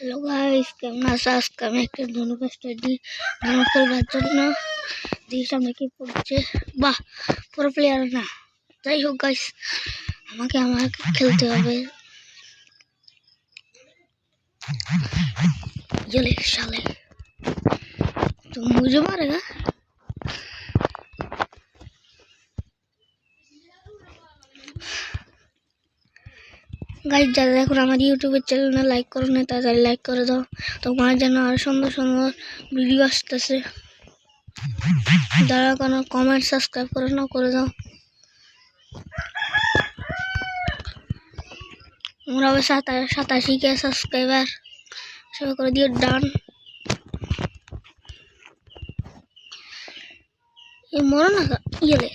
Hello guys, কেমন আছো? আজকে আমি একটা ধনু স্টাডি ধনু খেলবার জন্য দিয়ে সামনে কি পড়ছে। বাহ, পুরো প্লেয়ার না, যাই হোক গাইস, আমাকে খেলতে হবে। ये साले तो मुझे मारेगा। गाइस যারা এখন আমার ইউটিউবের চ্যানেলে লাইক করো না, তাড়াতাড়ি লাইক করে দাও, তোমার জন্য আর সুন্দর সুন্দর ভিডিও আসতেছে। যারা কোনো কমেন্ট সাবস্ক্রাইব করে না, করে দাও। আমরা 87 কে সাবস্ক্রাইবার, সবাই করে দিও ডান। এই মরো না ইয়েলে